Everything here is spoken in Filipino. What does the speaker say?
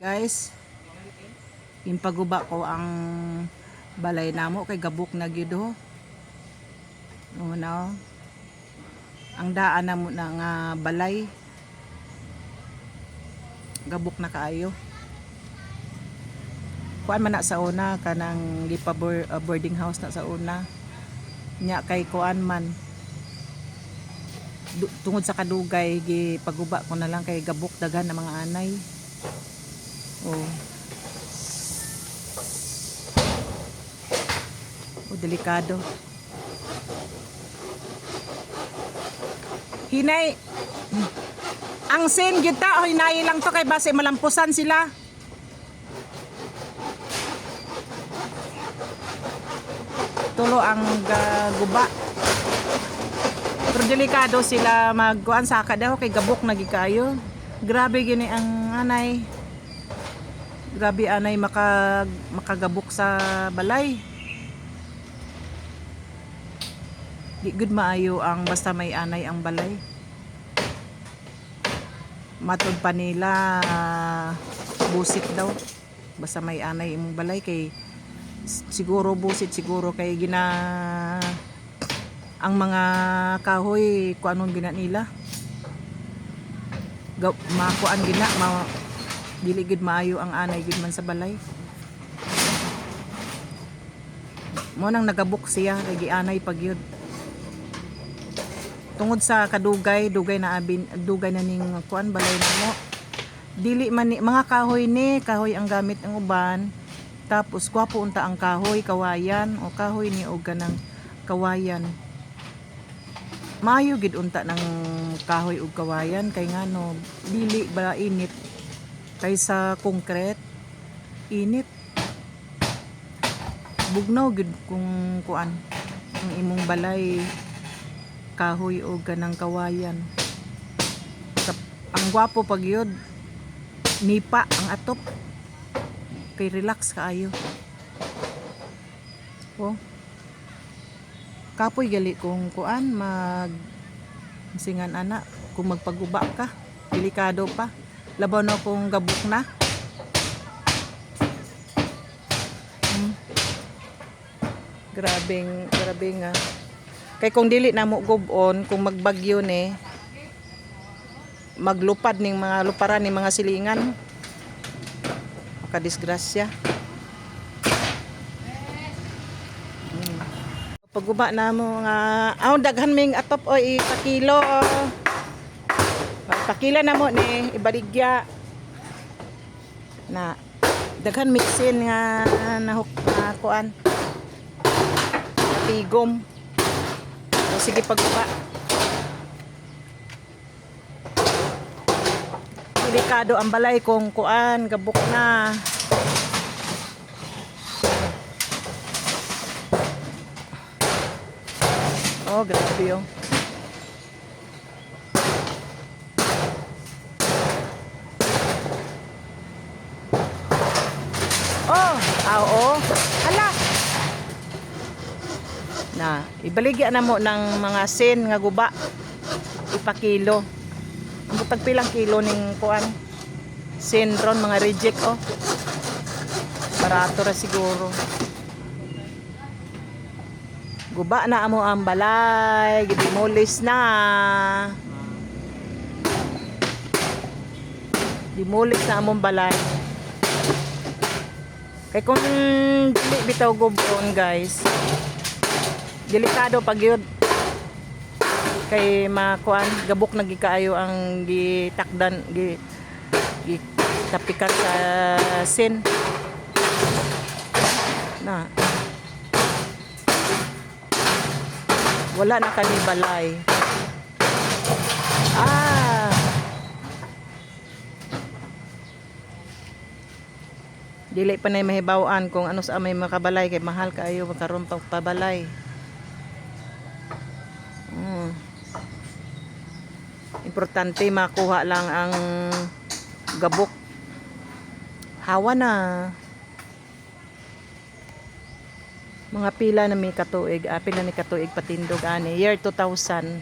Guys, impaguba ko ang balay namo kay gabok na gyud ho. No, ang daan namo na nga balay gabok na kaayo. Kuan man na sa una kanang gipa boarding house na sa una. Nya kay kuan man tungod sa kadugay gipaguba ko na lang kay gabok daghan na mga anay. Oh. Oh, delikado. Hinay. Ang sin gyud ta, hinay lang to kay base malampusan sila. Tulo ang guba. Pero delikado sila magkuan saka daw kay gabok na gikayo. Grabe gini ang anay. Grabe anay makagabok sa balay. Di good maayo ang basta may anay ang balay. Matod pa nila busit daw. Basta may anay imong balay kay siguro busit siguro kay ang mga kahoy kuanon gina nila. Makuan gina dili gid maayo ang anay gid man sa balay. Mo nang nagabuk siya kay gianay pagyud. Tungod sa kadugay, dugay na ning kuan balay namo. Dili man ni mga kahoy kahoy ang gamit ng uban. Tapos gwapo unta ang kahoy, kawayan o kahoy ni og ganang kawayan. Maayo gid unta ng kahoy ug kawayan kay ngano dili ba init kaysa concrete init bugnaw gid kung kuan ang imong balay kahoy o ganang kawayan. Ang gwapo pag yun nipa ang atop kay relax kaayo. Oh, kapoy gali kung kuan singan ana kung magpaguba ka delikado pa. Labaw na kung gabok na. Grabe nga. Kay kung dili na mo gubon, kung magbagyo ni, maglupad ning mga luparan ning mga silingan. Makadisgrasya. Paguba na mo nga, daghan ming atop o ipakilo. Pakila na mo ni ibaligya na daghan mixin nga nahuk na kuan tigom. So, sige pagba delikado ang balay kung kuan gabok na. Oh, grabe yun. Oo. Hala. Na, ibaligya na mo ng mga sin nga guba. Ipakilo. Ang butag pilang kilo ning kuan. Sin ron mga reject barato ra siguro. Guba na amo ang balay, gidemolis na. Demolis na among balay. Kay kung dili bitaw gubon guys, delikado pag yun. Kay makuan gabok na gikaayo ang gitakdan gitapikan sa sin. Na. Wala na kami balay. Dili pa na mahibawan kung ano sa may makabalay kay mahal kaayo magkaroon pang pabalay. Importante makuha lang ang gabok. Hawa na. Mga pila na may katuig, pila ni katuig patindog ani year 2000.